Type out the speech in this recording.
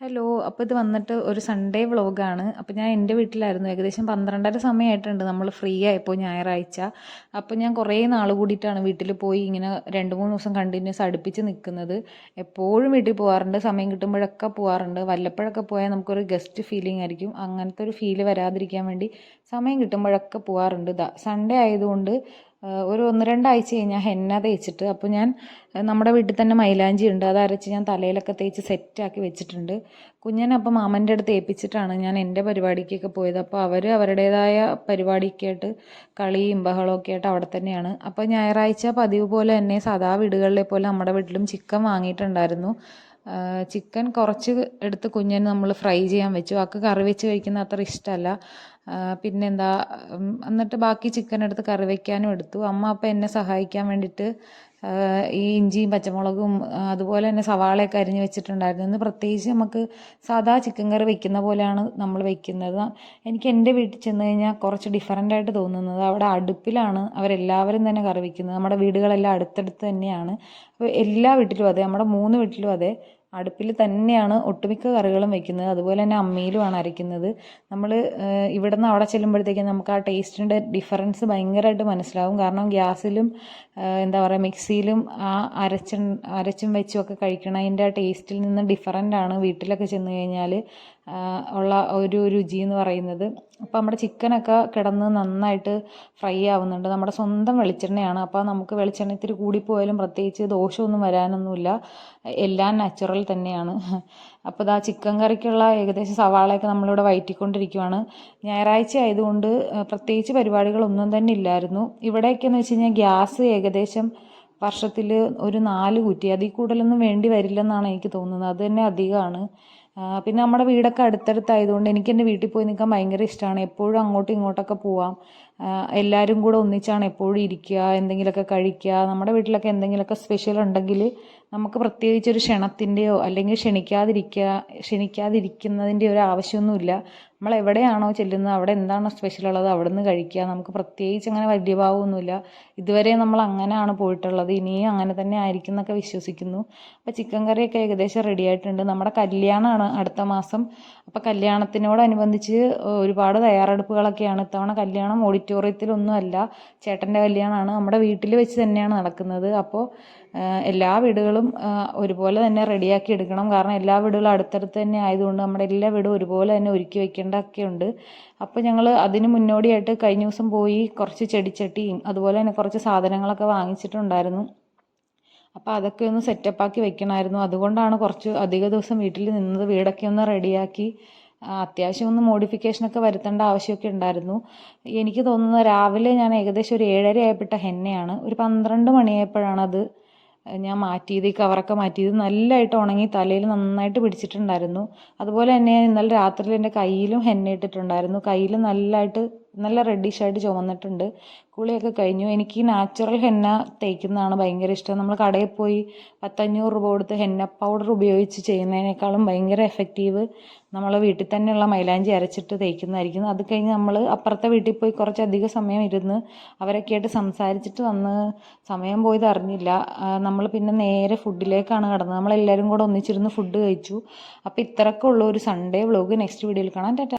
Hello. അപ്പോൾ ഇത് വന്നിട്ട് ഒരു സൺഡേ വ്ളോഗാണ്. അപ്പോൾ ഞാൻ എൻ്റെ വീട്ടിലായിരുന്നു. ഏകദേശം 12:30 സമയമായിട്ടുണ്ട് നമ്മൾ ഫ്രീ ആയപ്പോൾ ഞായറാഴ്ച. അപ്പോൾ ഞാൻ കുറേ നാൾ കൂടിയിട്ടാണ് വീട്ടിൽ പോയി ഇങ്ങനെ 2-3 ദിവസം കണ്ടിന്യൂസ് അടുപ്പിച്ച് നിൽക്കുന്നത്. എപ്പോഴും വീട്ടിൽ പോകാറുണ്ട്, സമയം കിട്ടുമ്പോഴൊക്കെ പോകാറുണ്ട്. വല്ലപ്പോഴൊക്കെ പോയാൽ നമുക്കൊരു ഗസ്റ്റ് ഫീലിംഗ് ആയിരിക്കും. അങ്ങനത്തെ ഒരു ഫീല് വരാതിരിക്കാൻ വേണ്ടി സമയം കിട്ടുമ്പോഴൊക്കെ പോകാറുണ്ട്. സൺഡേ ആയതുകൊണ്ട് ഒരു 1-2 ആഴ്ച കഴിഞ്ഞാൽ ഹെന്ന തേച്ചിട്ട്, അപ്പോൾ ഞാൻ നമ്മുടെ വീട്ടിൽ തന്നെ മൈലാഞ്ചി ഉണ്ട്, അത് അരച്ച് ഞാൻ തലയിലൊക്കെ തേച്ച് സെറ്റാക്കി വെച്ചിട്ടുണ്ട്. കുഞ്ഞനപ്പം മാമൻ്റെ അടുത്ത് ഏൽപ്പിച്ചിട്ടാണ് ഞാൻ എൻ്റെ പരിപാടിക്കൊക്കെ പോയത്. അപ്പോൾ അവർ അവരുടേതായ പരിപാടിയൊക്കെ ആയിട്ട് കളിയും ബഹളമൊക്കെ ആയിട്ട് അവിടെ തന്നെയാണ്. അപ്പോൾ ഞായറാഴ്ച പതിവ് പോലെ തന്നെ സാധാ വീടുകളിലെ പോലെ നമ്മുടെ വീട്ടിലും ചിക്കൻ വാങ്ങിയിട്ടുണ്ടായിരുന്നു. ചിക്കൻ കുറച്ച് എടുത്ത് കുഞ്ഞിന് നമ്മൾ ഫ്രൈ ചെയ്യാൻ വെച്ചു. ആൾക്ക് കറി വെച്ച് കഴിക്കുന്ന അത്ര ഇഷ്ടമല്ല. പിന്നെന്താ, എന്നിട്ട് ബാക്കി ചിക്കൻ എടുത്ത് കറി വയ്ക്കാനും എടുത്തു. അമ്മ അപ്പം എന്നെ സഹായിക്കാൻ വേണ്ടിയിട്ട് ഈ ഇഞ്ചിയും പച്ചമുളകും അതുപോലെ തന്നെ സവാളയൊക്കെ അരിഞ്ഞ് വെച്ചിട്ടുണ്ടായിരുന്നു. ഇന്ന് പ്രത്യേകിച്ച് നമുക്ക് സാധാ ചിക്കൻ കറി വെക്കുന്ന പോലെയാണ് നമ്മൾ വെക്കുന്നത്. എനിക്ക് എൻ്റെ വീട്ടിൽ ചെന്ന് കഴിഞ്ഞാൽ കുറച്ച് ഡിഫറൻ്റ് ആയിട്ട് തോന്നുന്നത്, അവിടെ അടുപ്പിലാണ് അവരെല്ലാവരും തന്നെ കറി വയ്ക്കുന്നത്. നമ്മുടെ വീടുകളെല്ലാം അടുത്തടുത്ത് തന്നെയാണ്. അപ്പോൾ എല്ലാ വീട്ടിലും അതെ, നമ്മുടെ 3 വീട്ടിലും അതെ, അടുപ്പിൽ തന്നെയാണ് ഒട്ടുമിക്ക കറികളും വെക്കുന്നത്. അതുപോലെ തന്നെ അമ്മിയിലുമാണ് അരയ്ക്കുന്നത്. നമ്മൾ ഇവിടെ നിന്ന് അവിടെ ചെല്ലുമ്പോഴത്തേക്കും നമുക്ക് ആ ടേസ്റ്റിൻ്റെ ഡിഫറൻസ് ഭയങ്കരമായിട്ട് മനസ്സിലാവും. കാരണം ഗ്യാസിലും എന്താ പറയുക, മിക്സിയിലും ആ അരച്ചും വെച്ചും ഒക്കെ കഴിക്കണതിൻ്റെ ആ ടേസ്റ്റിൽ നിന്ന് ഡിഫറൻ്റ് ആണ് വീട്ടിലൊക്കെ ചെന്ന് കഴിഞ്ഞാൽ ഉള്ള ഒരു രുചി എന്ന് പറയുന്നത്. അപ്പോൾ നമ്മുടെ ചിക്കനൊക്കെ കിടന്ന് നന്നായിട്ട് ഫ്രൈ ആവുന്നുണ്ട്. നമ്മുടെ സ്വന്തം വെളിച്ചെണ്ണയാണ്. അപ്പോൾ നമുക്ക് വെളിച്ചെണ്ണ ഇത്തിരി കൂടിപ്പോയാലും പ്രത്യേകിച്ച് ദോഷമൊന്നും വരാനൊന്നുമില്ല, എല്ലാം നാച്ചുറൽ തന്നെയാണ്. അപ്പോൾ ഇതാ ചിക്കൻ കറിക്കുള്ള ഏകദേശം സവാളയൊക്കെ നമ്മളിവിടെ വഴറ്റിക്കൊണ്ടിരിക്കുവാണ്. ഞായറാഴ്ച ആയതുകൊണ്ട് പ്രത്യേകിച്ച് പരിപാടികളൊന്നും തന്നെ ഇല്ലായിരുന്നു. ഇവിടെയൊക്കെയെന്ന് വെച്ച് കഴിഞ്ഞാൽ ഗ്യാസ് ഏകദേശം വർഷത്തിൽ ഒരു 4 കുറ്റി, അതിൽ കൂടുതലൊന്നും വേണ്ടി വരില്ലെന്നാണ് എനിക്ക് തോന്നുന്നത്. അത് തന്നെ അധികമാണ്. പിന്നെ നമ്മുടെ വീടൊക്കെ അടുത്തടുത്തായതുകൊണ്ട് എനിക്ക് എൻ്റെ വീട്ടിൽ പോയി നിൽക്കാൻ ഭയങ്കര ഇഷ്ടമാണ്. എപ്പോഴും അങ്ങോട്ടും ഇങ്ങോട്ടൊക്കെ പോവാം. എല്ലാവരും കൂടെ ഒന്നിച്ചാണ് എപ്പോഴും ഇരിക്കുക, എന്തെങ്കിലുമൊക്കെ കഴിക്കുക. നമ്മുടെ വീട്ടിലൊക്കെ എന്തെങ്കിലുമൊക്കെ സ്പെഷ്യൽ ഉണ്ടെങ്കിൽ നമുക്ക് പ്രത്യേകിച്ചൊരു ക്ഷണത്തിൻ്റെയോ അല്ലെങ്കിൽ ക്ഷണിക്കാതിരിക്കുന്നതിൻ്റെയോ ഒരു ആവശ്യമൊന്നുമില്ല. നമ്മൾ എവിടെയാണോ ചെല്ലുന്നത് അവിടെ എന്താണോ സ്പെഷ്യൽ ഉള്ളത് അവിടെ നിന്ന് കഴിക്കുക. നമുക്ക് പ്രത്യേകിച്ച് അങ്ങനെ വലിയ ഭാവമൊന്നുമില്ല. ഇതുവരെ നമ്മൾ അങ്ങനെയാണ് പോയിട്ടുള്ളത്, ഇനിയും അങ്ങനെ തന്നെ ആയിരിക്കും എന്നൊക്കെ വിശ്വസിക്കുന്നു. അപ്പോൾ ചിക്കൻ കറിയൊക്കെ ഏകദേശം റെഡി ആയിട്ടുണ്ട്. നമ്മുടെ കല്യാണമാണ് അടുത്ത മാസം. അപ്പോൾ കല്യാണത്തിനോടനുബന്ധിച്ച് ഒരുപാട് തയ്യാറെടുപ്പുകളൊക്കെയാണ്. ഇത്തവണ കല്യാണം ഓഡിറ്റോറിയത്തിലൊന്നും അല്ല, ചേട്ടൻ്റെ കല്യാണമാണ്, നമ്മുടെ വീട്ടിൽ വെച്ച് തന്നെയാണ് നടക്കുന്നത്. അപ്പോൾ എല്ലാ വീടുകളും ഒരുപോലെ തന്നെ റെഡിയാക്കി എടുക്കണം. കാരണം എല്ലാ വീടുകളും അടുത്തടുത്ത് തന്നെ ആയതുകൊണ്ട് നമ്മുടെ എല്ലാ വീടും ഒരുപോലെ തന്നെ ഒരുക്കി വെക്കേണ്ടതൊക്കെ ഉണ്ട്. അപ്പോൾ ഞങ്ങൾ അതിന് മുന്നോടിയായിട്ട് കഴിഞ്ഞ ദിവസം പോയി കുറച്ച് ചെടിച്ചട്ടിയും അതുപോലെ തന്നെ കുറച്ച് സാധനങ്ങളൊക്കെ വാങ്ങിച്ചിട്ടുണ്ടായിരുന്നു. അപ്പോൾ അതൊക്കെ ഒന്ന് സെറ്റപ്പാക്കി വെക്കണമായിരുന്നു. അതുകൊണ്ടാണ് കുറച്ച് അധിക ദിവസം വീട്ടിൽ നിന്നത്. വീടൊക്കെ ഒന്ന് റെഡിയാക്കി അത്യാവശ്യം ഒന്ന് മോഡിഫിക്കേഷനൊക്കെ വരുത്തേണ്ട ആവശ്യമൊക്കെ ഉണ്ടായിരുന്നു. എനിക്ക് തോന്നുന്നത് രാവിലെ ഞാൻ ഏകദേശം ഒരു 7:30 ആയപ്പെട്ട ഹെന്നയാണ്. ഒരു 12 മണിയായപ്പോഴാണത് ഞാൻ മാറ്റിയത്, ഈ കവറൊക്കെ മാറ്റിയത്. നല്ലതായിട്ട് ഉണങ്ങി തലയിൽ നന്നായിട്ട് പിടിച്ചിട്ടുണ്ടായിരുന്നു. അതുപോലെ തന്നെ ഇന്നലെ രാത്രിയിൽ എൻ്റെ കയ്യിലും ഹെന്ന ഇട്ടിട്ടുണ്ടായിരുന്നു. കയ്യിൽ നല്ല റെഡിഷായിട്ട് ചുവന്നിട്ടുണ്ട്. കുളിയൊക്കെ കഴിഞ്ഞു. എനിക്ക് നാച്ചുറൽ ഹെന്ന തേക്കുന്നതാണ് ഭയങ്കര ഇഷ്ടം. നമ്മൾ കടയിൽ പോയി 10-500 രൂപ കൊടുത്ത് ഹെന്ന പൗഡർ ഉപയോഗിച്ച് ചെയ്യുന്നതിനേക്കാളും ഭയങ്കര എഫക്റ്റീവ് നമ്മൾ വീട്ടിൽ തന്നെയുള്ള മൈലാഞ്ചി അരച്ചിട്ട് തേക്കുന്നതായിരിക്കും. അത് കഴിഞ്ഞ് നമ്മൾ അപ്പുറത്തെ വീട്ടിൽ പോയി കുറച്ചധികം സമയം ഇരുന്ന് അവരൊക്കെ ആയിട്ട് സംസാരിച്ചിട്ട് വന്ന് സമയം പോയത് അറിഞ്ഞില്ല. നമ്മൾ പിന്നെ നേരെ ഫുഡിലേക്കാണ് കടന്നത്. നമ്മളെല്ലാവരും കൂടെ ഒന്നിച്ചിരുന്ന് ഫുഡ് കഴിച്ചു. അപ്പോൾ ഇത്രയൊക്കെ ഉള്ള ഒരു സൺഡേ വ്ളോഗ്. നെക്സ്റ്റ് വീഡിയോയിൽ കാണാം. ടാറ്റാ.